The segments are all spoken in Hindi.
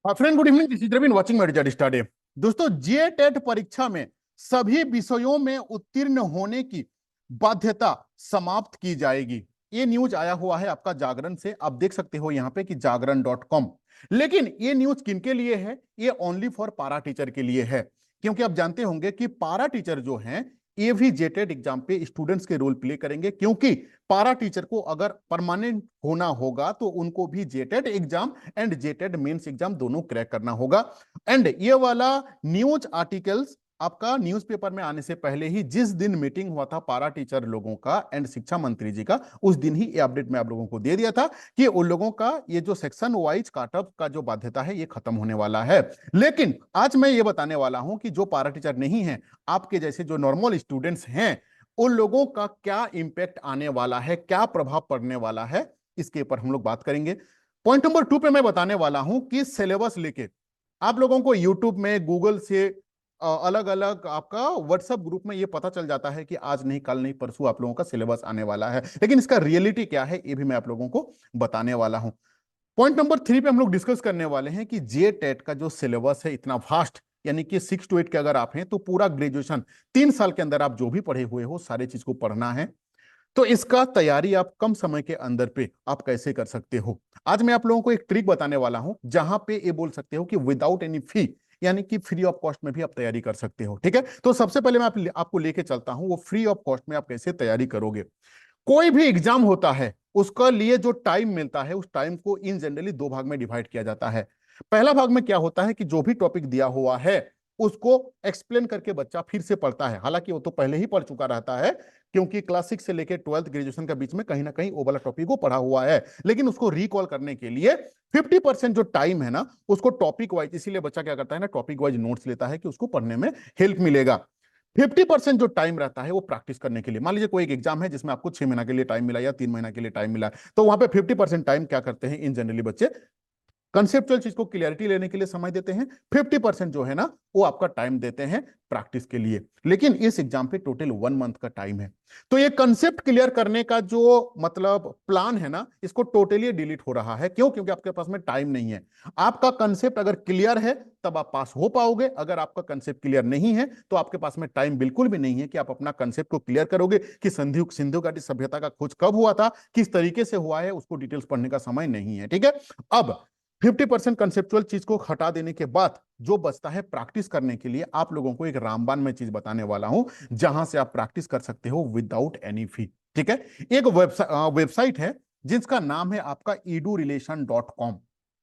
Friend good evening, this is Raveen watching my result study. दोस्तों, जे टेट परीक्षा में सभी विषयों में उत्तीर्ण होने की बाध्यता समाप्त की जाएगी। ये न्यूज आया हुआ है आपका जागरण से। आप देख सकते हो यहाँ पे कि जागरण.com। लेकिन ये न्यूज किनके लिए है? ये ओनली फॉर पारा टीचर के लिए है, क्योंकि आप जानते होंगे कि पारा टीचर जो हैं ये भी जेटेट एग्जाम पे स्टूडेंट्स के रोल प्ले करेंगे, क्योंकि पारा टीचर को अगर परमानेंट होना होगा तो उनको भी जेटेट एग्जाम एंड जेटेड मेंस एग्जाम दोनों क्रैक करना होगा। एंड ये वाला न्यूज आर्टिकल्स आपका न्यूज़पेपर में आने से पहले ही, जिस दिन मीटिंग हुआ था पारा टीचर लोगों का एंड शिक्षा मंत्री जी का, उस दिन ही ये अपडेट मैं आप लोगों को दे दिया था कि उन लोगों का ये जो सेक्शन वाइज काटअप का जो बाध्यता है ये खत्म होने वाला है। लेकिन आज मैं ये बताने वाला हूं कि जो पारा टीचर नहीं है, आपके जैसे जो नॉर्मल स्टूडेंट्स हैं, उन लोगों का क्या इंपैक्ट आने वाला है, क्या प्रभाव पड़ने वाला है, इसके ऊपर हम लोग बात करेंगे। पॉइंट नंबर 2 पे मैं बताने वाला हूं कि सिलेबस लेके आप लोगों को यूट्यूब में, गूगल से, अलग अलग आपका व्हाट्सएप ग्रुप में ये पता चल जाता है कि आज नहीं, कल नहीं, परसों आप लोगों का सिलेबस आने वाला है, लेकिन इसका रियलिटी क्या है ये भी मैं आप लोगों को बताने वाला हूं। पॉइंट नंबर 3 पे हम लोग डिस्कस करने वाले हैं कि जे टेट का जो सिलेबस है इतना फास्ट, यानी कि 6 to 8 के अगर आप हैं तो पूरा ग्रेजुएशन 3 साल के अंदर आप जो भी पढ़े हुए हो सारे चीज को पढ़ना है। तो इसका तैयारी आप कम समय के अंदर पे आप कैसे कर सकते हो, आज मैं आप लोगों को एक ट्रिक बताने वाला हूं, जहां पे ये बोल सकते हो कि विदाउट एनी फी, यानी कि फ्री ऑफ कॉस्ट में भी आप तैयारी कर सकते हो। ठीक है, तो सबसे पहले मैं आपको लेके चलता हूं वो फ्री ऑफ कॉस्ट में आप कैसे तैयारी करोगे। कोई भी एग्जाम होता है उसका लिए जो टाइम मिलता है, उस टाइम को इन जनरली 2 भाग में डिवाइड किया जाता है। पहला भाग में क्या होता है कि जो भी टॉपिक दिया हुआ है उसको एक्सप्लेन करके बच्चा फिर से पढ़ता है, हालांकि वो तो पहले ही पढ़ चुका रहता है, क्योंकि क्लास 6 से लेकर 12th ग्रेजुएशन के बीच में कहीं ना कहीं वो वाला टॉपिक को पढ़ा हुआ है। लेकिन उसको रिकॉल करने के लिए 50% जो टाइम है ना, उसको टॉपिक वाइज, इसीलिए बच्चा क्या करता है ना, टॉपिक वाइज नोट्स लेता है कि उसको पढ़ने में हेल्प मिलेगा। 50% जो टाइम रहता है वो प्रैक्टिस करने के लिए। मान लीजिए कोई एक एग्जाम है जिसमें आपको 6 महीना के लिए टाइम मिला या 3 महीना के लिए टाइम मिला, तो वहां पे 50% टाइम क्या करते हैं इन जनरली बच्चे, कंसेप्चुअल चीज को क्लियरिटी लेने के लिए समय देते हैं। 50% जो है ना वो आपका टाइम देते हैं प्रैक्टिस के लिए। लेकिन इस एग्जाम पे टोटल 1 मंथ का टाइम है, तो ये कंसेप्ट क्लियर करने का जो मतलब प्लान है ना, इसको टोटली डिलीट हो रहा है। क्यों? क्योंकि आपके पास में टाइम नहीं है। आपका कंसेप्ट अगर क्लियर है तब आप पास हो पाओगे, अगर आपका कंसेप्ट क्लियर नहीं है तो आपके पास में टाइम बिल्कुल भी नहीं है कि आप अपना कंसेप्ट को क्लियर करोगे कि सिंधु घाटी सभ्यता का खोज कब हुआ था, किस तरीके से हुआ है, उसको डिटेल्स पढ़ने का समय नहीं है। ठीक है, अब 50% कंसेप्चुअल चीज को हटा देने के बाद जो बचता है प्रैक्टिस करने के लिए, आप लोगों को एक रामबान में चीज बताने वाला हूं, जहां से आप प्रैक्टिस कर सकते हो विदाउट एनी फी। ठीक है, एक वेबसाइट है जिसका नाम है आपका edurelation.com।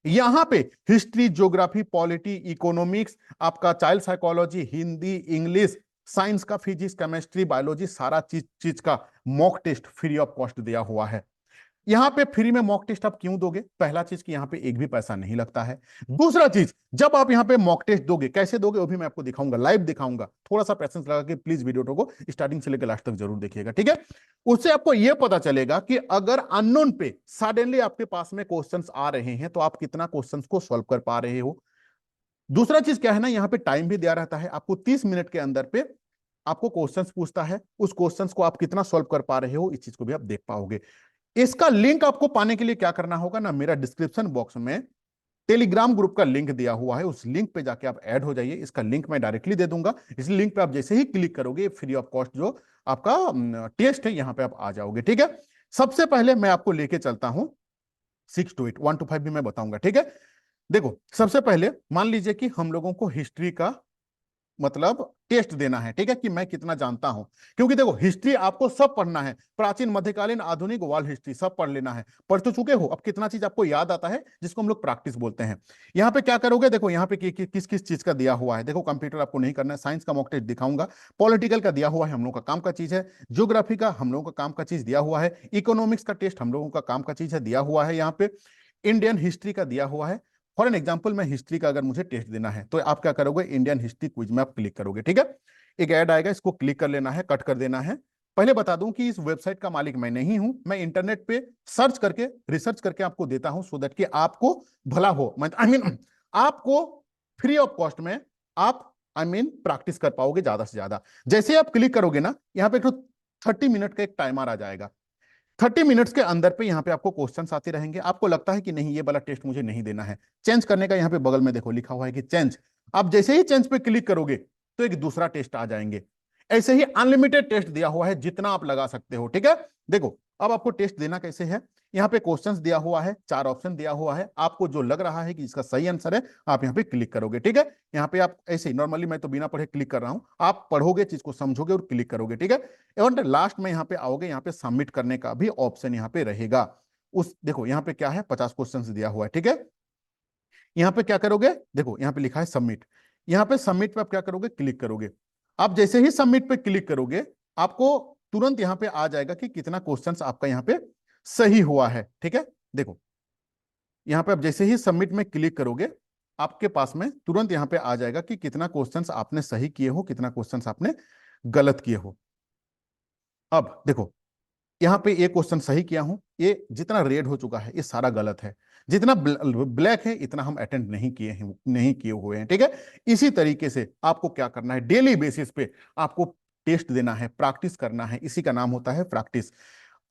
यहां पे हिस्ट्री, ज्योग्राफी, पॉलिटी, इकोनॉमिक्स, आपका child psychology, Hindi, English, science का, फिजिक्स, केमिस्ट्री, बायोलॉजी, सारा चीज चीज का mock test free of cost दिया हुआ है। यहां पे फ्री में मॉक टेस्ट आप क्यों दोगे? पहला चीज कि यहां पे एक भी पैसा नहीं लगता है। दूसरा चीज, जब आप यहां पे मॉक टेस्ट दोगे, कैसे दोगे वो भी मैं आपको दिखाऊंगा, लाइव दिखाऊंगा। थोड़ा सा पैसेंस लगा के प्लीज वीडियो को स्टार्टिंग से लेकर लास्ट तक जरूर देखिएगा। ठीक है, उससे आपको यह पता चलेगा कि अगर अननोन पे सडनली आपके पास में क्वेश्चंस आ रहे हैं तो आप कितना क्वेश्चंस को सॉल्व कर पा रहे हो। दूसरा चीज क्या है ना, यहाँ पे टाइम भी दिया रहता है आपको, 30 मिनट के अंदर पे आपको क्वेश्चंस पूछता है, उस क्वेश्चंस को आप कितना सॉल्व कर पा रहे हो इस चीज को भी आप देख पाओगे। इसका लिंक आपको पाने के लिए क्या करना होगा ना, मेरा डिस्क्रिप्शन बॉक्स में टेलीग्राम ग्रुप का लिंक दिया हुआ है, उस लिंक पे जाके आप ऐड हो जाइए। इसका लिंक मैं डायरेक्टली दे दूंगा। इस लिंक पे आप जैसे ही क्लिक करोगे, फ्री ऑफ कॉस्ट जो आपका टेस्ट है यहां पे आप आ जाओगे। ठीक है, सबसे पहले मैं आपको लेके चलता हूं 6 to 8, 1 to 5 भी मैं बताऊंगा। ठीक है, देखो सबसे पहले मान लीजिए कि हम लोगों को हिस्ट्री का मतलब टेस्ट देना है। ठीक है, कि मैं कितना जानता हूं, क्योंकि देखो हिस्ट्री आपको सब पढ़ना है, प्राचीन, मध्यकालीन, आधुनिक, वर्ल्ड हिस्ट्री सब पढ़ लेना है। पढ़ तो चुके हो, अब कितना चीज आपको याद आता है जिसको हम लोग प्रैक्टिस बोलते हैं। यहाँ पे क्या करोगे, देखो यहाँ पे किस किस चीज का दिया हुआ है। देखो कंप्यूटर आपको नहीं करना है, साइंस का मॉक टेस्ट दिखाऊंगा, पॉलिटिकल का दिया हुआ है, हम लोग का काम का चीज है, ज्योग्राफी का हम लोगों का काम का चीज दिया हुआ है, इकोनॉमिक्स का टेस्ट हम लोगों का काम का चीज है दिया हुआ है, यहाँ पे इंडियन हिस्ट्री का दिया हुआ है। फॉर एन एग्जाम्पल, मैं हिस्ट्री का अगर मुझे टेस्ट देना है तो आप क्या करोगे, इंडियन हिस्ट्री क्विज में आप क्लिक करोगे। ठीक है, एक ऐड आएगा, इसको क्लिक कर लेना है, कट कर देना है। पहले बता दूं कि इस वेबसाइट का मालिक मैं नहीं हूं, मैं इंटरनेट पे सर्च करके, रिसर्च करके आपको देता हूं, सो दैट कि आपको भला हो, आई मीन आपको फ्री ऑफ कॉस्ट में आप प्रैक्टिस कर पाओगे ज्यादा से ज्यादा। जैसे आप क्लिक करोगे ना, यहाँ पे 30 मिनट का एक टाइमर आ जाएगा। 30 मिनट्स के अंदर पे यहाँ पे आपको क्वेश्चंस आते रहेंगे। आपको लगता है कि नहीं ये वाला टेस्ट मुझे नहीं देना है, चेंज करने का यहाँ पे बगल में देखो लिखा हुआ है कि चेंज। आप जैसे ही चेंज पे क्लिक करोगे तो एक दूसरा टेस्ट आ जाएंगे। ऐसे ही अनलिमिटेड टेस्ट दिया हुआ है, जितना आप लगा सकते हो। ठीक है, देखो अब आपको टेस्ट देना कैसे है। यहाँ पे क्वेश्चंस दिया हुआ है, 4 ऑप्शन दिया हुआ है, आपको जो लग रहा है कि इसका सही आंसर है आप यहाँ पे क्लिक करोगे। ठीक है, यहाँ पे आप ऐसे ही नॉर्मली, मैं तो बिना पढ़े क्लिक कर रहा हूं, आप पढ़ोगे चीज को, समझोगे और क्लिक करोगे। ठीक है, एवं लास्ट में यहाँ पे आओगे, यहाँ पे सबमिट करने का भी ऑप्शन यहाँ पे रहेगा। उस देखो यहाँ पे क्या है, 50 क्वेश्चन दिया हुआ है। ठीक है, यहाँ पे क्या करोगे, देखो यहाँ पे लिखा है सबमिट। यहाँ पे सबमिट पे आप क्या करोगे, क्लिक करोगे। आप जैसे ही सबमिट पे क्लिक करोगे आपको तुरंत यहाँ पे आ जाएगा कि कितना क्वेश्चंस आपका यहाँ पे सही हुआ है। ठीक है, देखो यहाँ पे आप जैसे ही सबमिट में क्लिक करोगे आपके पास में तुरंत यहाँ पे आ जाएगा कि कितना क्वेश्चंस आपने सही किए हो, कितना क्वेश्चंस आपने गलत किए हो। अब देखो यहाँ पे एक क्वेश्चन सही किया हूं, ये जितना रेड हो चुका है ये सारा गलत है, जितना ब्लैक है इतना हम अटेंड नहीं किए हैं, नहीं किए हुए हैं। ठीक है, इसी तरीके से आपको क्या करना है, डेली बेसिस पे आपको टेस्ट देना है, प्रैक्टिस करना है, इसी का नाम होता है प्रैक्टिस।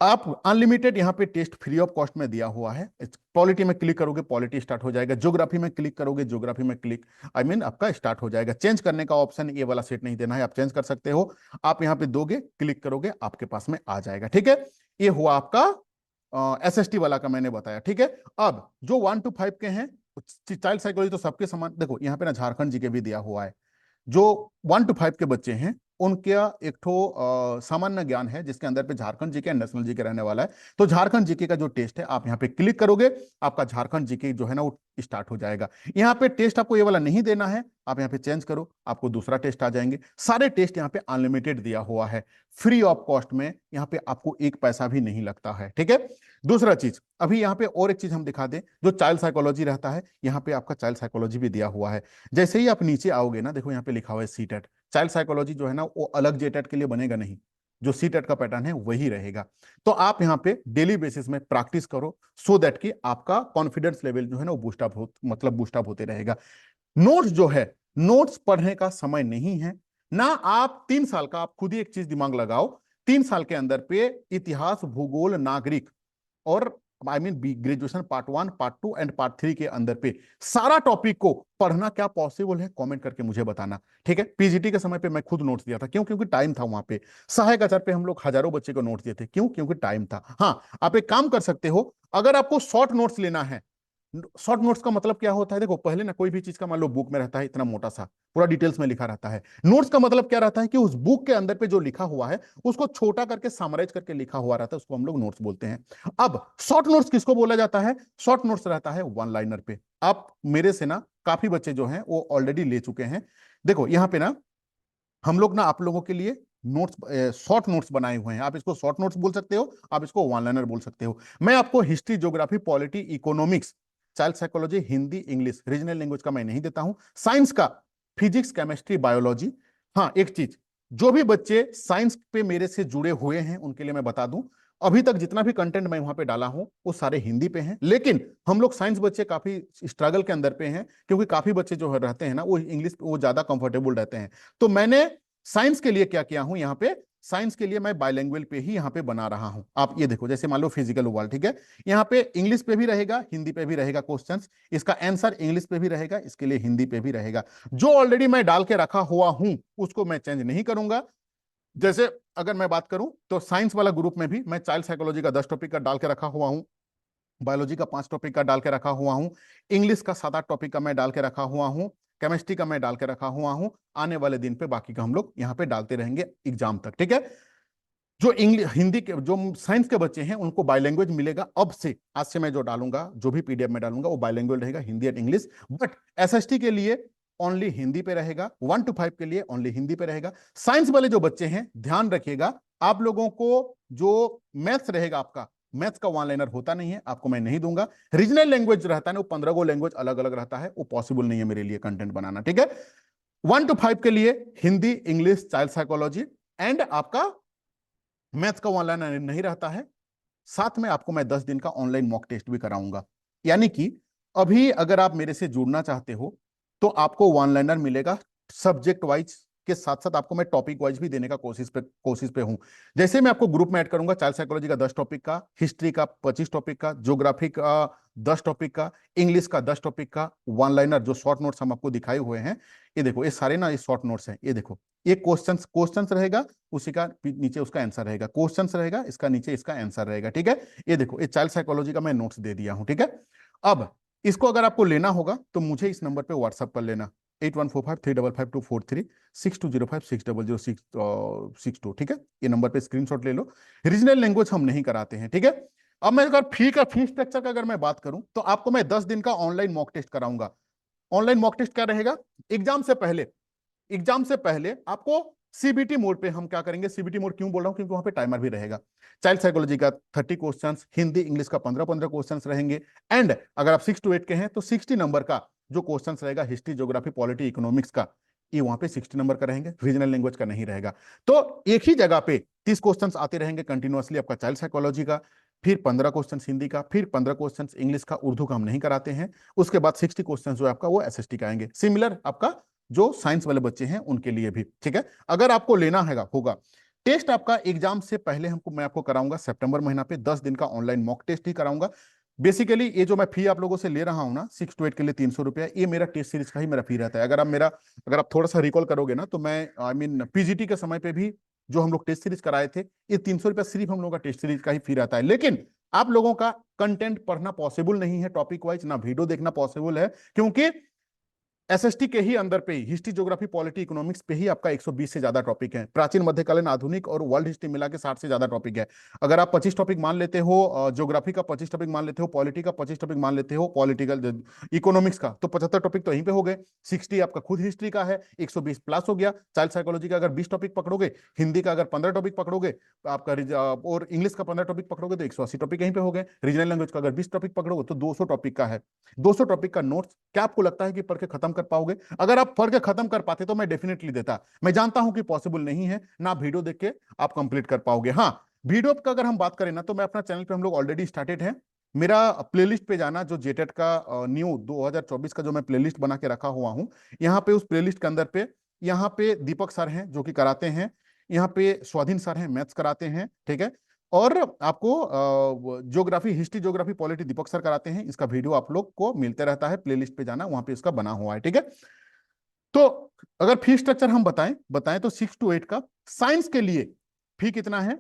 आप अनलिमिटेड यहाँ पे टेस्ट फ्री ऑफ कॉस्ट में दिया हुआ है। पॉलिटी में क्लिक करोगे पॉलिटी स्टार्ट हो जाएगा, ज्योग्राफी में क्लिक करोगे ज्योग्राफी में क्लिक आपका स्टार्ट हो जाएगा। चेंज करने का ऑप्शन ये वाला सेट नहीं देना है, आप चेंज कर सकते हो। आप यहाँ पे दोगे, क्लिक करोगे, आपके पास में आ जाएगा। ठीक है, ये हुआ आपका एसएसटी वाला का मैंने बताया। ठीक है, अब जो 1 to 5 के हैं, चाइल्ड साइकोलॉजी तो सबके समान, देखो यहाँ पे ना झारखंड जी के भी दिया हुआ है। जो 1 to 5 के बच्चे हैं उनका एक ठो सामान्य ज्ञान है जिसके अंदर पे झारखंड जीके नेशनल जीके रहने वाला है। तो झारखंड जीके का जो टेस्ट है आप यहाँ पे क्लिक करोगे, आपका झारखंड जीके जो है ना वो स्टार्ट हो जाएगा। यहाँ पे टेस्ट आपको ये वाला नहीं देना है, आप यहाँ पे चेंज करो, आपको दूसरा टेस्ट आ जाएंगे। सारे टेस्ट यहाँ पे अनलिमिटेड दिया हुआ है, फ्री ऑफ कॉस्ट में, यहाँ पे आपको एक पैसा भी नहीं लगता है। ठीक है, दूसरा चीज अभी यहाँ पे और एक चीज हम दिखा दें, जो चाइल्ड साइकोलॉजी रहता है, यहाँ पे आपका चाइल्ड साइकोलॉजी भी दिया हुआ है। जैसे ही आप नीचे आओगे ना, देखो यहाँ पे लिखा हुआ है सीटेट। चाइल्ड साइकोलॉजी जो है ना वो अलग जेटेट के लिए बनेगा नहीं, जो सीटेट का पैटर्न है वही रहेगा। तो आप यहाँ पे डेली बेसिस में प्रैक्टिस करो, सो दैट कि आपका कॉन्फिडेंस लेवल जो है ना वो बूस्टअप हो, मतलब बूस्टअप होते रहेगा। नोट्स जो है, नोट्स पढ़ने का समय नहीं है ना। आप 3 साल का, आप खुद ही एक चीज दिमाग लगाओ, 3 साल के अंदर पे इतिहास, भूगोल, नागरिक और graduation part 1, part 2 and part 3 के अंदर पे सारा टॉपिक को पढ़ना क्या पॉसिबल है, कमेंट करके मुझे बताना। ठीक है, पीजीटी के समय पे मैं खुद नोट्स दिया था, क्यों, क्योंकि टाइम था वहां पे। सहायक आचार्य पे हम लोग हजारों बच्चे को नोट्स दिए थे, क्यों, क्योंकि टाइम था। हाँ, आप एक काम कर सकते हो, अगर आपको शॉर्ट नोट्स लेना है, शॉर्ट नोट्स का मतलब क्या होता है, देखो पहले ना कोई भी चीज का मान लो बुक में रहता है इतना मोटा सा, पूरा डिटेल्स में लिखा रहता है। नोट्स का मतलब क्या रहता है कि उस बुक के अंदर पे जो लिखा हुआ है उसको छोटा करके समराइज करके लिखा हुआ रहता है, उसको हम लोग नोट्स बोलते हैं। अब शॉर्ट नोट्स किसको बोला जाता है, शॉर्ट नोट्स रहता है वन लाइनर पे। आप मेरे से ना काफी बच्चे जो हैं वो ऑलरेडी ले चुके हैं। देखो यहाँ पे ना हम लोग ना आप लोगों के लिए नोट्स, शॉर्ट नोट्स बनाए हुए हैं। आप इसको शॉर्ट नोट्स बोल सकते हो, आप इसको वन लाइनर बोल सकते हो। मैं आपको history, geography, polity, economics, child psychology, Hindi, English, regional language का मैं नहीं देता हूं। साइंस का फिजिक्स, केमिस्ट्री, बायोलॉजी। हाँ, एक चीज, जो भी बच्चे साइंस पे मेरे से जुड़े हुए हैं उनके लिए मैं बता दूं, अभी तक जितना भी कंटेंट मैं वहां पे डाला हूं वो सारे हिंदी पे हैं। लेकिन हम लोग साइंस बच्चे काफी स्ट्रगल के अंदर पे हैं, क्योंकि काफी बच्चे जो रहते हैं ना वो इंग्लिश, वो ज्यादा कंफर्टेबल रहते हैं। तो मैंने साइंस के लिए क्या किया हूं, यहाँ पे साइंस के लिए मैं बाइलिंगुअल पे ही यहाँ पे बना रहा हूं। आप ये देखो, जैसे मान लो फिजिकल वर्ल्ड, ठीक है, यहाँ पे इंग्लिश पे भी रहेगा, हिंदी पे भी रहेगा क्वेश्चंस, इसका आंसर इंग्लिश पे भी रहेगा, इसके लिए हिंदी पे भी रहेगा। जो ऑलरेडी मैं डाल के रखा हुआ हूं उसको मैं चेंज नहीं करूंगा। जैसे अगर मैं बात करूं तो साइंस वाला ग्रुप में भी मैं चाइल्ड साइकोलॉजी का 10 टॉपिक का डाल के रखा हुआ हूं, बायोलॉजी का 5 टॉपिक का डाल के रखा हुआ हूं, इंग्लिश का 7-8 टॉपिक का मैं डाल के रखा हुआ हूं, केमिस्ट्री का मैं डाल के रखा हुआ हूं। आने वाले दिन पे बाकी का हम लोग यहाँ पे डालते रहेंगे एग्जाम तक। ठीक है, जो इंग्लिश, हिंदी के, जो साइंस के बच्चे हैं उनको बायलैंग्वेज मिलेगा अब से, आज से मैं जो डालूंगा, जो भी पीडीएफ में डालूंगा वो बायलैंग्वेज रहेगा, Hindi and English. But SST के लिए ओनली हिंदी पे रहेगा, 1 to 5 के लिए ओनली हिंदी पे रहेगा। साइंस वाले जो बच्चे हैं ध्यान रखिएगा, आप लोगों को जो मैथ्स रहेगा, आपका मैथ्स का वन लाइनर होता नहीं है, आपको मैं नहीं दूंगा। रीजनल लैंग्वेज रहता है ना, वो 15 गो लैंग्वेज अलग अलग रहता है, वो पॉसिबल नहीं है मेरे लिए कंटेंट बनाना। ठीक है, 1 to 5 के लिए Hindi, English, child psychology and आपका मैथ्स का ऑनलाइन नहीं रहता है। साथ में आपको मैं 10 दिन का ऑनलाइन मॉक टेस्ट भी कराऊंगा। यानी कि अभी अगर आप मेरे से जुड़ना चाहते हो तो आपको वन लाइनर मिलेगा सब्जेक्ट वाइज, के साथ साथ आपको मैं टॉपिक वाइज भी देने का कोशिश पे हूं। जैसे मैं आपको ग्रुप में ऐड करूंगा, चाइल्ड साइकोलॉजी का 10 टॉपिक का, हिस्ट्री का 25 टॉपिक का, ज्योग्राफी का 10 टॉपिक का, इंग्लिश का 10 टॉपिक का, वन लाइनर जो शॉर्ट नोट्स हम आपको दिखाए हुए हैं, ये देखो, ये सारे ना ये शॉर्ट नोट्स हैं। ये देखो, ये क्वेश्चंस रहेगा, उसी का नीचे उसका आंसर रहेगा, क्वेश्चंस रहेगा, इसका नीचे इसका आंसर रहेगा। ठीक है, ये देखो, ये चाइल्ड साइकोलॉजी का मैं नोट्स दे दिया हूं। ठीक है, अब इसको अगर आपको लेना होगा तो मुझे इस नंबर पे व्हाट्सअप कर लेना, 8145355243, 6205600662। ठीक है, ये नंबर पे स्क्रीनशॉट ले लो। रीजनल लैंग्वेज हम नहीं कराते हैं। ठीक है, अब मैं अगर फी स्ट्रक्चर का अगर मैं बात करूं तो आपको मैं 10 दिन का ऑनलाइन मॉक टेस्ट कराऊंगा। ऑनलाइन मॉक टेस्ट क्या रहेगा? एग्जाम से पहले आपको सीबीटी मोड पे हम क्या करेंगे, सीबीटी मोड क्यों बोल रहा हूं, क्योंकि वहां पे टाइमर भी रहेगा। चाइल्ड साइकोलॉजी का 30 क्वेश्चंस, हिंदी इंग्लिश का 15-15 क्वेश्चंस रहेंगे, एंड अगर आप 6 to 8 के हैं तो 60 नंबर का जो क्वेश्चंस रहेगा हिस्ट्री ज्योग्राफी पॉलिटी इकोनॉमिक्स का, ये वहां पे 60 नंबर का रहेंगे, रीजनल लैंग्वेज का नहीं रहेगा। तो एक ही जगह पे 30 क्वेश्चंस आते रहेंगे कंटिन्यूअसली आपका चाइल्ड साइकोलॉजी का, फिर 15 क्वेश्चंस हिंदी का, फिर 15 क्वेश्चंस इंग्लिश का, उर्दू का हम नहीं कराते हैं। उसके बाद 60 क्वेश्चंस जो है आपका वो एसएसटी का आएंगे, सिमिलर आपका जो साइंस वाले बच्चे हैं उनके लिए भी। ठीक है, अगर आपको लेना है होगा टेस्ट आपका एग्जाम से पहले मैं आपको कराऊंगा सितंबर महीना पे 10 दिन का ऑनलाइन मॉक टेस्ट ही कराऊंगा। बेसिकली ये जो मैं फी आप लोगों से ले रहा हूं ना 6 to 8 के लिए 300 रुपया, ये मेरा टेस्ट सीरीज का ही मेरा फी रहता है। अगर आप थोड़ा सा रिकॉल करोगे ना तो मैं पीजीटी के समय पे भी जो हम लोग टेस्ट सीरीज कराए थे, ये 300 रुपया सिर्फ हम लोग का टेस्ट सीरीज का ही फी रहता है। लेकिन आप लोगों का कंटेंट पढ़ना पॉसिबल नहीं है टॉपिक वाइज, ना वीडियो देखना पॉसिबल है, क्योंकि एसएसटी के ही अंदर पे ही हिस्ट्री ज्योग्राफी पॉलिटी इकोनॉमिक्स पे ही आपका 120 से ज्यादा टॉपिक है, प्राचीन मध्यकालीन आधुनिक और वर्ल्ड हिस्ट्री मिला के 60 से ज्यादा टॉपिक है। अगर आप 25 टॉपिक मान लेते हो, ज्योग्राफी का 25 टॉपिक मान लेते हो, पॉलिटी का 25 टॉपिक मान लेते हो, पॉलिटिकल इकोनॉमिक्स का, तो 75 टॉपिक तो यहीं पे हो गए। 60 आपका खुद हिस्ट्री का है, 120 प्लस हो गया। चाइल्ड साइकोलॉजी का अगर 20 टॉपिक पकड़ोगे, हिंदी का अगर 15 टॉपिक पकड़ोगे आपका, और इंग्लिश का 15 टॉपिक पकड़ोगे तो 180 टॉपिक यहीं पे हो गए। रीजनल लैंग्वेज का अगर 20 टॉपिक पकड़ोगे तो 200 टॉपिक का है। 200 टॉपिक का नोट्स क्या आपको लगता है कि पढ़ के खत्म कर पाओगे? अगर आप पढ़ के खत्म कर पाते तो मैं डेफिनेटली देता, मैं जानता हूं कि पॉसिबल नहीं है, ना वीडियो देख के आप कंप्लीट कर पाओगे। हाँ, वीडियो का अगर हम बात करें ना तो मैं अपना चैनल पे हम लोग ऑलरेडी स्टार्टेड है, मेरा प्लेलिस्ट पे जाना, जो जेटेट का न्यू 2024 का जो मैं प्लेलिस्ट बना के रखा हुआ हूं, यहाँ पे उस प्लेलिस्ट के अंदर पे यहाँ पे दीपक सर हैं जो कि कराते हैं, यहाँ पे स्वाधीन सर हैं मैथ्स कराते हैं। ठीक है, और आपको ज्योग्राफी हिस्ट्री ज्योग्राफी पॉलिटी दीपक सर कराते हैं, इसका वीडियो आप लोग को मिलते रहता है, प्लेलिस्ट पे जाना वहां पे इसका बना हुआ है। ठीक है, तो अगर फी स्ट्रक्चर हम बताएं बताएं तो 6 to 8 का साइंस के लिए फी कितना है?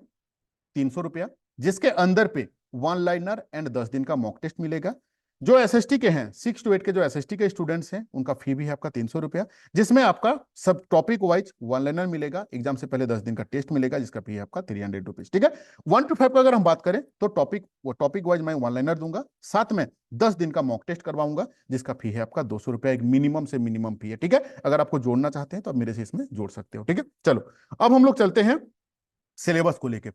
300 रुपया, जिसके अंदर पे वन लाइनर एंड 10 दिन का मॉक टेस्ट मिलेगा। जो एसएसटी के हैं 6 to 8 के जो एसएसटी के स्टूडेंट्स हैं उनका फी भी है आपका 300 रुपया, जिसमें आपका सब टॉपिक वाइज वन लाइनर मिलेगा, एग्जाम से पहले 10 दिन का टेस्ट मिलेगा जिसका फी है आपका 300 रुपीज। ठीक है, 1 to 5 का अगर हम बात करें तो टॉपिक वाइज मैं वन लाइनर दूंगा, साथ में 10 दिन का मॉक टेस्ट करवाऊंगा जिसका फी है आपका 200 रुपया, एक मिनिमम से मिनिमम फी है। ठीक है, अगर आपको जोड़ना चाहते हैं तो आप मेरे से इसमें जोड़ सकते हो। ठीक है, चलो अब हम लोग चलते हैं सिलेबस को लेके।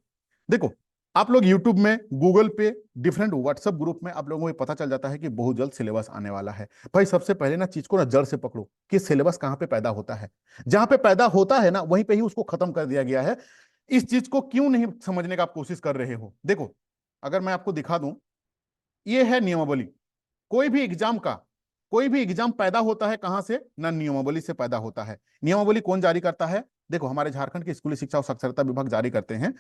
देखो, आप लोग YouTube में गूगल पे डिफरेंट व्हाट्सएप ग्रुप में आप लोगों को पता चल जाता है कि बहुत जल्द सिलेबस आने वाला है। भाई सबसे पहले ना चीज को ना जड़ से पकड़ो कि सिलेबस कहां पे पैदा होता है, जहां पे पैदा होता है ना वहीं पे ही उसको खत्म कर दिया गया है। इस चीज को क्यों नहीं समझने का आप कोशिश कर रहे हो? देखो, अगर मैं आपको दिखा दूं, ये है नियमावली। कोई भी एग्जाम का कोई भी एग्जाम पैदा होता है कहां से? ना नियमावली से पैदा होता है। नियमावली कौन जारी करता है? देखो, हमारे झारखंड के स्कूली शिक्षा और साक्षरता विभाग जारी करते हैं।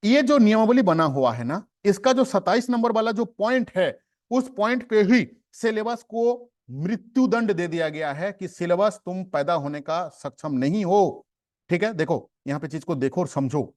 ये जो नियमावली बना हुआ है ना, इसका जो 27 नंबर वाला जो पॉइंट है, उस पॉइंट पे ही सिलेबस को मृत्यु दंड दे दिया गया है कि सिलेबस तुम पैदा होने का सक्षम नहीं हो। ठीक है, देखो यहां पे चीज को देखो और समझो।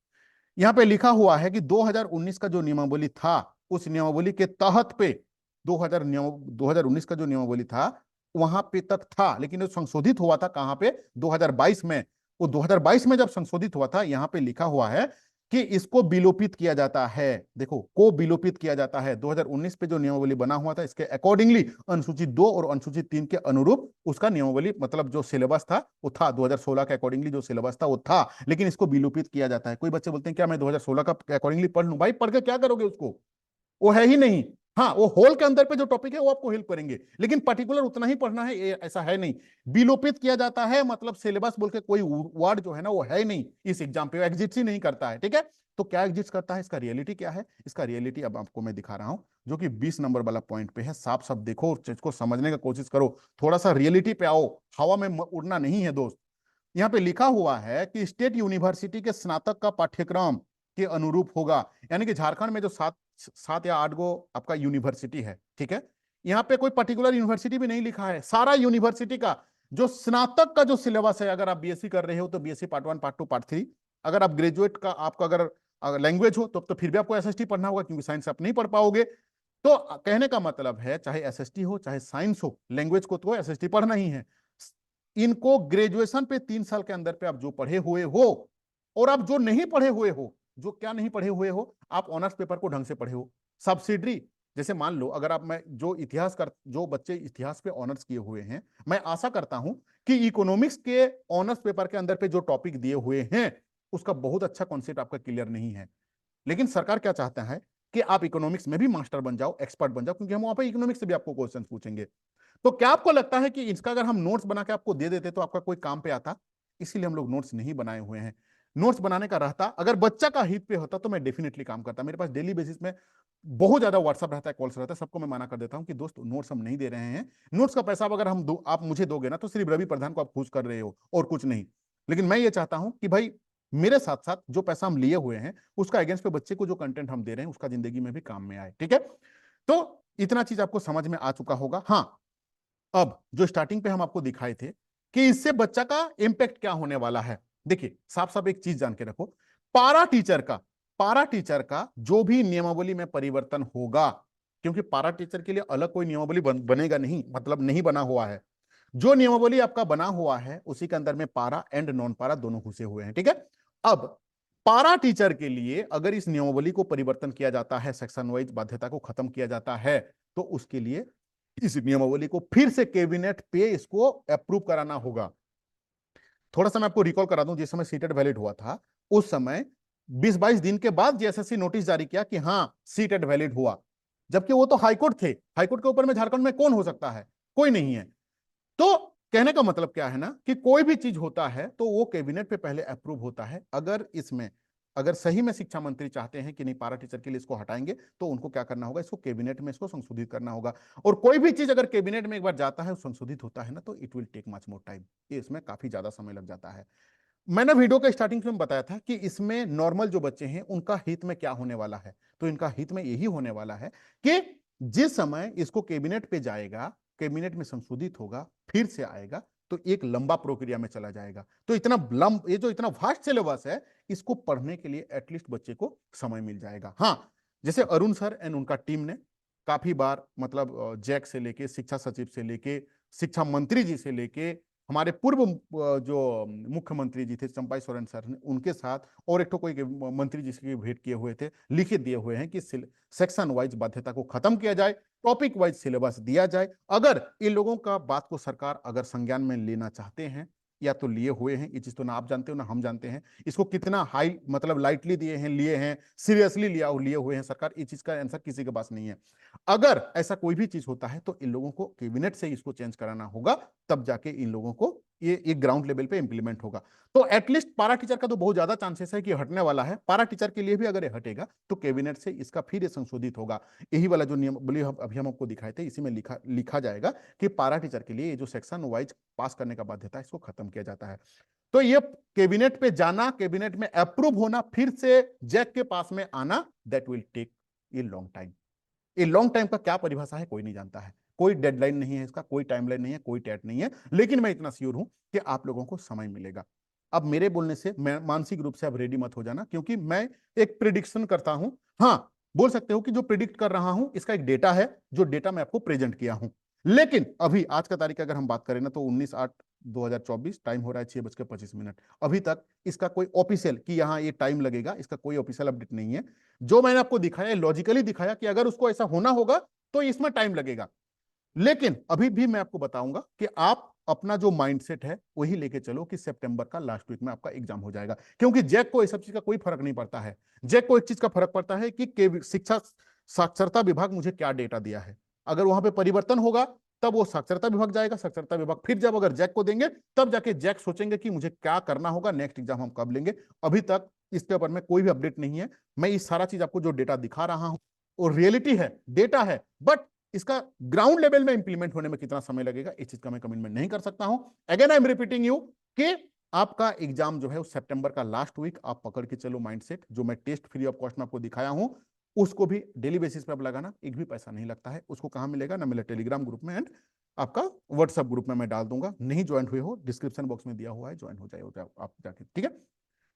यहां पे लिखा हुआ है कि 2019 का जो नियमावली था, उस नियमावली के तहत पे 2019 का जो नियमावली था वहां पे तक था, लेकिन वो संशोधित हुआ था कहां पे? 2022 में। वो 2022 में जब संशोधित हुआ था, यहां पे लिखा हुआ है कि इसको विलोपित किया जाता है। देखो, को विलोपित किया जाता है। 2019 पे जो नियमावली बना हुआ था इसके अकॉर्डिंगली अनुसूची 2 और अनुसूची 3 के अनुरूप उसका नियमावली मतलब जो सिलेबस था वो था, 2016 के अकॉर्डिंगली जो सिलेबस था वो था, लेकिन इसको विलोपित किया जाता है। कोई बच्चे बोलते हैं क्या मैं 2016 का अकॉर्डिंगली पढ़ लूं? भाई पढ़ के क्या करोगे उसको? वो है ही नहीं। हाँ, वो होल के अंदर पे जो टॉपिक है वो आपको हेल्प करेंगे, लेकिन पर्टिकुलर उतना ही पढ़ना है ऐसा है नहीं। विलोपित किया जाता है मतलब सिलेबस बोल के कोई वर्ड जो है ना वो है ही नहीं, इस एग्जाम पे एग्जिस्ट ही नहीं करता है। ठीक है, तो क्या एग्जिस्ट करता है, इसका रियलिटी क्या है? इसका रियलिटी अब आपको मैं दिखा रहा हूं, जो कि 20 नंबर वाला पॉइंट पे है। साफ साफ देखो, चीज को समझने का कोशिश करो, थोड़ा सा रियलिटी पे आओ, हवा में उड़ना नहीं है दोस्त। यहाँ पे लिखा हुआ है कि स्टेट यूनिवर्सिटी के स्नातक का पाठ्यक्रम के अनुरूप होगा। यानी कि झारखंड में जो सात या 8 गो आपका यूनिवर्सिटी है, ठीक है, यहाँ पे कोई पर्टिकुलर यूनिवर्सिटी भी नहीं लिखा है, सारा यूनिवर्सिटी का जो स्नातक का जो सिलेबस है, अगर आप बीएससी कर रहे हो तो बीएससी पार्ट 1 पार्ट 2 पार्ट 3, अगर आप ग्रेजुएट का आपका अगर लैंग्वेज हो तो फिर भी आपको एसएसटी पढ़ना होगा, क्योंकि साइंस आप नहीं पढ़ पाओगे। तो कहने का मतलब है चाहे एसएसटी हो चाहे साइंस हो, लैंग्वेज को तो एसएसटी पढ़ना ही है। इनको ग्रेजुएशन पे 3 साल के अंदर पे आप जो पढ़े हुए हो, और आप जो नहीं पढ़े हुए हो, जो क्या नहीं पढ़े हुए हो, आप ऑनर्स पेपर को ढंग से पढ़े हो, सब्सिडरी, जैसे मान लो अगर आप, मैं जो बच्चे इतिहास पे ऑनर्स किए हुए हैं, मैं आशा करता हूं कि इकोनॉमिक्स के ऑनर्स पेपर के अंदर पे जो टॉपिक दिए हुए हैं उसका बहुत अच्छा कॉन्सेप्ट आपका क्लियर नहीं है। लेकिन सरकार क्या चाहता है कि आप इकोनॉमिक्स में भी मास्टर बन जाओ, एक्सपर्ट बन जाओ, क्योंकि हम वहां पर इकोनॉमिक्स से भी आपको क्वेश्चन पूछेंगे। तो क्या आपको लगता है कि इसका अगर हम नोट्स बना के आपको दे देते तो आपका कोई काम पे आता? इसीलिए हम लोग नोट्स नहीं बनाए हुए हैं। नोट्स बनाने का रहता, अगर बच्चा का हित पे होता तो मैं डेफिनेटली काम करता। मेरे पास डेली बेसिस में बहुत ज्यादा व्हाट्सअप रहता है, कॉल्स रहता है, सबको मैं मना कर देता हूं कि दोस्त नोट्स हम नहीं दे रहे हैं। नोट्स का पैसा अगर आप मुझे दोगे ना तो सिर्फ रवि प्रधान को आप खुश कर रहे हो और कुछ नहीं। लेकिन मैं ये चाहता हूं कि भाई मेरे साथ साथ जो पैसा हम लिए हुए हैं उसका अगेंस्ट पे बच्चे को जो कंटेंट हम दे रहे हैं उसका जिंदगी में भी काम में आए, ठीक है। तो इतना चीज आपको समझ में आ चुका होगा। हाँ, अब जो स्टार्टिंग पे हम आपको दिखाए थे कि इससे बच्चा का इंपैक्ट क्या होने वाला है, देखिए साफ साफ एक चीज जान के रखो, पारा टीचर का जो भी नियमावली में परिवर्तन होगा, क्योंकि पारा टीचर के लिए अलग कोई नियमावली बनेगा नहीं, मतलब नहीं बना हुआ है। जो नियमावली आपका बना हुआ है उसी के अंदर में पारा एंड नॉन पारा दोनों घुसे हुए हैं, ठीक है। अब पारा टीचर के लिए अगर इस नियमावली को परिवर्तन किया जाता है, सेक्शन वाइज बाध्यता को खत्म किया जाता है, तो उसके लिए इस नियमावली को फिर से कैबिनेट पे इसको अप्रूव कराना होगा। थोड़ा सा मैं आपको रिकॉल करा दूं, जिस समय सीटेट वैलिड हुआ था उस समय 20-22 दिन के बाद जेएसएससी नोटिस जारी किया कि हाँ सीटेट वैलिड हुआ, जबकि वो तो हाईकोर्ट थे। हाईकोर्ट के ऊपर में झारखंड में कौन हो सकता है? कोई नहीं है। तो कहने का मतलब क्या है ना कि कोई भी चीज होता है तो वो कैबिनेट पे पहले अप्रूव होता है। अगर सही में शिक्षा मंत्री चाहते हैं कि नहीं पारा टीचर के लिए इसको हटाएंगे, तो उनको क्या करना होगा, इसको कैबिनेट में इसको संशोधित करना होगा। और कोई भी चीज अगर कैबिनेट में एक बार जाता है, संशोधित होता है ना, तो it will take much more time, ये इसमें काफी ज्यादा समय लग जाता है। मैंने वीडियो के स्टार्टिंग में बताया था कि इसमें नॉर्मल जो बच्चे हैं उनका हित में क्या होने वाला है, तो इनका हित में यही होने वाला है कि जिस समय इसको कैबिनेट पे जाएगा, कैबिनेट में संशोधित होगा, फिर से आएगा, तो एक लंबा प्रक्रिया में चला जाएगा। तो ये जो इतना वास्ट सिलेबस है, इसको पढ़ने के लिए एटलीस्ट बच्चे को समय मिल जाएगा। हाँ, जैसे अरुण सर एंड उनका टीम ने काफी बार, मतलब जैक से लेके, शिक्षा सचिव से लेके, शिक्षा मंत्री जी से लेके, हमारे पूर्व जो मुख्यमंत्री जी थे चंपाई सोरेन सर ने, उनके साथ और एक तो कोई मंत्री जी से भेंट किए हुए थे, लिखित दिए हुए हैं कि सेक्शन वाइज बाध्यता को खत्म किया जाए, टॉपिक वाइज सिलेबस दिया जाए। अगर इन लोगों का बात को सरकार अगर संज्ञान में लेना चाहते हैं, या तो लिए हुए हैं, ये चीज तो ना आप जानते हो ना हम जानते हैं, इसको कितना हाई मतलब लाइटली दिए हैं, लिए हैं, सीरियसली लिए हुए हैं सरकार, इस चीज का आंसर किसी के पास नहीं है। अगर ऐसा कोई भी चीज होता है तो इन लोगों को कैबिनेट से इसको चेंज कराना होगा, तब जाके इन लोगों को ये एक ग्राउंड लेवल पे इंप्लीमेंट होगा। तो एटलीस्ट पारा टीचर का तो बहुत ज्यादा चांसेस है कि हटने वाला है। पारा टीचर के लिए भी अगर ये हटेगा तो कैबिनेट से इसका फिर ये संशोधित होगा। यही वाला जो नियम बोली अभी हम आपको दिखाए थे, इसी में लिखा जाएगा कि पारा टीचर के लिए ये जो सेक्शन वाइज पास करने का बाध्यता है, इसको खत्म किया जाता है। तो ये कैबिनेट पे जाना, कैबिनेट में अप्रूव होना, फिर से जैक के पास में आना, that will take a long time. ये लॉन्ग टाइम का क्या परिभाषा है कोई नहीं जानता है, कोई डेडलाइन नहीं है इसका, कोई टाइमलाइन नहीं है, कोई टैट नहीं है। लेकिन मैं इतना श्योर हूं कि आप लोगों को समय मिलेगा। अब मेरे बोलने से मैं मानसिक रूप से अब रेडी मत हो जाना, क्योंकि मैं एक प्रिडिक्शन करता हूं। हाँ, बोल सकते हो कि जो प्रिडिक्ट कर रहा हूं इसका एक डेटा है, जो डेटा मैं आपको प्रेजेंट किया हूं। लेकिन अभी आज का तारीख अगर हम बात करें ना, तो 19/8/2024, टाइम हो रहा है 6:25। अभी तक इसका कोई ऑफिशियल कि यहाँ ये टाइम लगेगा, इसका कोई ऑफिशियल अपडेट नहीं है। जो मैंने आपको दिखाया, लॉजिकली दिखाया कि अगर उसको ऐसा होना होगा तो इसमें टाइम लगेगा। लेकिन अभी भी मैं आपको बताऊंगा कि आप अपना जो माइंडसेट है वही लेके चलो कि सितंबर का लास्ट वीक में आपका एग्जाम हो जाएगा, क्योंकि जैक को इस सब चीज का कोई फर्क नहीं पड़ता है। जैक को एक चीज का फर्क पड़ता है कि शिक्षा साक्षरता विभाग मुझे क्या डेटा दिया है। अगर वहां पे परिवर्तन होगा तब वो साक्षरता विभाग जाएगा, साक्षरता विभाग फिर जब अगर जैक को देंगे, तब जाके जैक सोचेंगे कि मुझे क्या करना होगा, नेक्स्ट एग्जाम हम कब लेंगे। अभी तक इसके ऊपर में कोई भी अपडेट नहीं है। मैं ये सारा चीज आपको जो डेटा दिखा रहा हूं वो रियलिटी है, डेटा है, बट इसका ग्राउंड लेवल में इंप्लीमेंट होने में कितना समय लगेगा, इस चीज का मैं कमिटमेंट नहीं कर सकता हूं। Again I am repeating you कि आपका एग्जाम जो है उस सितंबर का लास्ट वीक आप पकड़ के चलो माइंडसेट। जो मैं टेस्ट फ्री ऑफ कॉस्ट में आपको दिखाया हूं उसको भी डेली बेसिस पे आप लगाना, एक भी पैसा नहीं लगता है। उसको कहां मिलेगा ना, मेरे टेलीग्राम ग्रुप में एंड आपका व्हाट्सएप ग्रुप में मैं डाल दूंगा। नहीं ज्वाइन हुए हो डिस्क्रिप्शन बॉक्स में दिया हुआ है, ज्वाइन हो जाए आप जाके, ठीक है।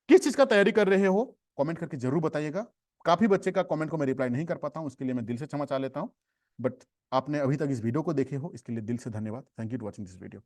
किस चीज का तैयारी कर रहे हो कमेंट करके जरूर बताइएगा। काफी बच्चे का कमेंट को मैं रिप्लाई नहीं कर पाता हूं, उसके लिए मैं दिल से क्षमा चाह लेता हूं। बट आपने अभी तक इस वीडियो को देखे हो इसके लिए दिल से धन्यवाद। Thank you for watching this video.